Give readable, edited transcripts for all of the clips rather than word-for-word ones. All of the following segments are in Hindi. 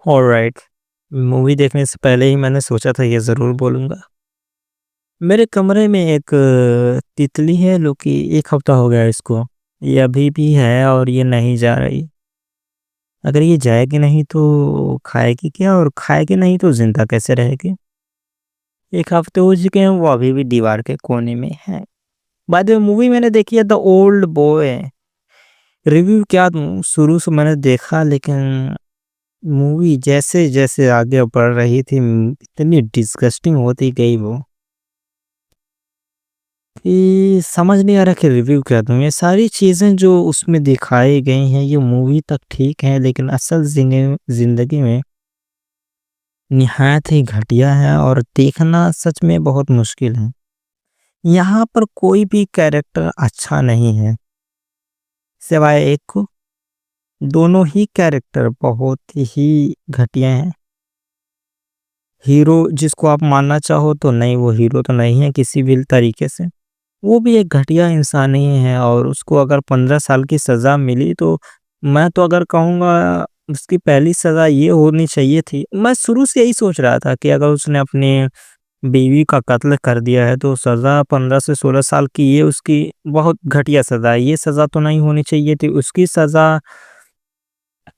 ऑलराइट। मूवी देखने से पहले ही मैंने सोचा था ये ज़रूर बोलूँगा। मेरे कमरे में एक तितली है जो कि 1 हफ़्ता हो गया इसको। ये अभी भी है और ये नहीं जा रही। अगर ये जाएगी नहीं तो खाएगी क्या और खाएगी नहीं तो ज़िंदा कैसे रहेगी? 1 हफ़्ते हो चुके हैं वो अभी भी दीवार के कोने में है। बाय द वे मूवी मैंने देखी है द ओल्ड बॉय। रिव्यू क्या दूँ? शुरू से मैंने देखा लेकिन मूवी जैसे-जैसे आगे बढ़ रही थी इतनी डिस्गस्टिंग होती गई वो कि समझ नहीं आ रहा कि रिव्यू क्या दूँ। ये सारी चीज़ें जो उसमें दिखाई गई हैं ये मूवी तक ठीक है लेकिन असल ज़िंदगी में निहायत ही घटिया है और देखना सच में बहुत मुश्किल है। यहाँ पर कोई भी कैरेक्टर अच्छा नहीं है, सिवाय एक को। दोनों ही कैरेक्टर बहुत ही घटिया हैं। हीरो जिसको आप मानना चाहो तो नहीं, वो हीरो तो नहीं है किसी भी तरीके से। वो भी एक घटिया इंसान ही है और उसको अगर 15 साल की सज़ा मिली तो मैं तो अगर कहूँगा उसकी पहली सज़ा ये होनी चाहिए थी। मैं शुरू से यही सोच रहा था कि अगर उसने अपनी बीवी का कत्ल कर दिया है तो सज़ा 15 से 16 साल की ये उसकी बहुत घटिया सज़ा है। ये सज़ा तो नहीं होनी चाहिए थी। उसकी सज़ा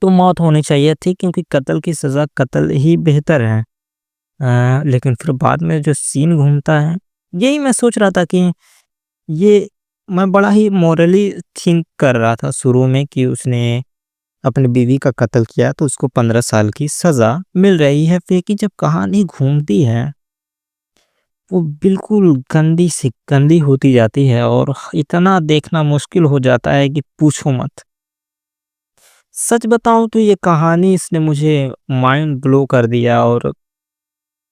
तो मौत होनी चाहिए थी क्योंकि कत्ल की सज़ा कत्ल ही बेहतर है। लेकिन फिर बाद में जो सीन घूमता है, यही मैं सोच रहा था कि ये मैं बड़ा ही मोरली थिंक कर रहा था शुरू में कि उसने अपनी बीवी का कत्ल किया तो उसको 15 साल की सज़ा मिल रही है। फिर कि जब कहानी घूमती है, वो बिल्कुल गंदी से गंदी होती जाती है और इतना देखना मुश्किल हो जाता है कि पूछो मत। सच बताऊँ तो ये कहानी इसने मुझे माइंड ब्लो कर दिया और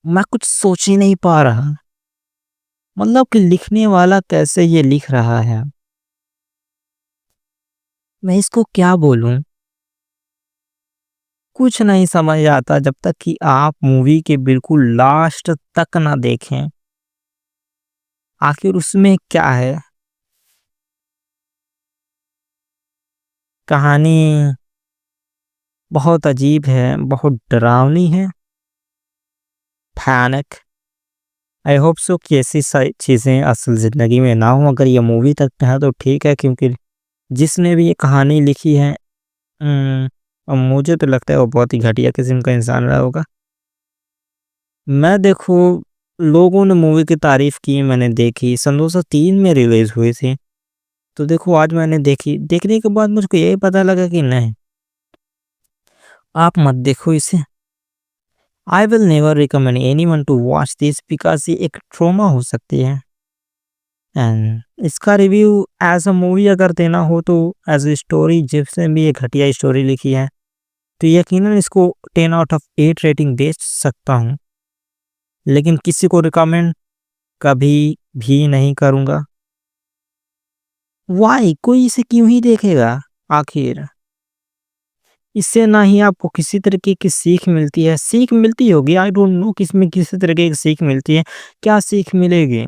मैं कुछ सोच ही नहीं पा रहा। मतलब कि लिखने वाला कैसे ये लिख रहा है, मैं इसको क्या बोलूँ? कुछ नहीं समझ आता जब तक कि आप मूवी के बिल्कुल लास्ट तक ना देखें। आखिर उसमें क्या है? कहानी बहुत अजीब है, बहुत डरावनी है, भयानक। आई होप सो कि ऐसी सारी चीज़ें असल ज़िंदगी में ना हो। अगर ये मूवी तक है तो ठीक है क्योंकि जिसने भी ये कहानी लिखी है मुझे तो लगता है वो बहुत ही घटिया किस्म का इंसान रहा होगा। मैं देखो लोगों ने मूवी की तारीफ़ की, मैंने देखी, सन 2003 में रिलीज़ हुई थी। तो देखो आज मैंने देखी, देखने के बाद मुझको यही पता लगा कि नहीं, आप मत देखो इसे। I will never recommend anyone to watch this because ये एक ट्रॉमा हो सकती है। एंड इसका रिव्यू एज़ अ मूवी अगर देना हो तो एज़ अ स्टोरी जिसने भी ये घटिया स्टोरी लिखी है, तो यकीनन इसको 10 आउट ऑफ 8 रेटिंग दे सकता हूँ। लेकिन किसी को रिकमेंड कभी भी नहीं करूँगा। व्हाई? कोई इसे क्यों ही देखेगा आखिर? इससे ना ही आपको किसी तरीके की सीख मिलती है, सीख मिलती होगी आई डोंट नो कि इसमें किसी तरीके की सीख मिलती है, क्या सीख मिलेगी?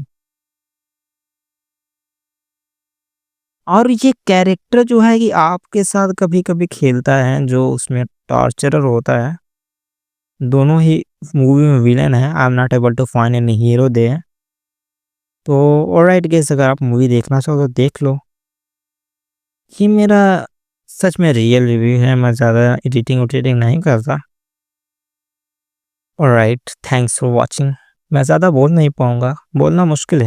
और ये कैरेक्टर जो है कि आपके साथ कभी-कभी खेलता है, जो उसमें टॉर्चरर होता है, दोनों ही मूवी में विलेन है, I am not able to find any hero there. तो ऑलराइट गाइस अगर आप मूवी देखना चाहो तो देख लो। ये मेरा सच में रियल रिव्यू है, मैं ज़्यादा एडिटिंग-उडिटिंग नहीं करता। Alright, thanks for watching. मैं ज़्यादा बोल नहीं पाऊँगा, बोलना मुश्किल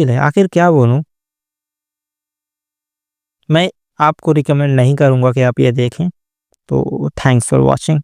है, आखिर क्या बोलूँ? मैं आपको रिकमेंड नहीं करूँगा कि आप ये देखें, तो थैंक्स फॉर वॉचिंग।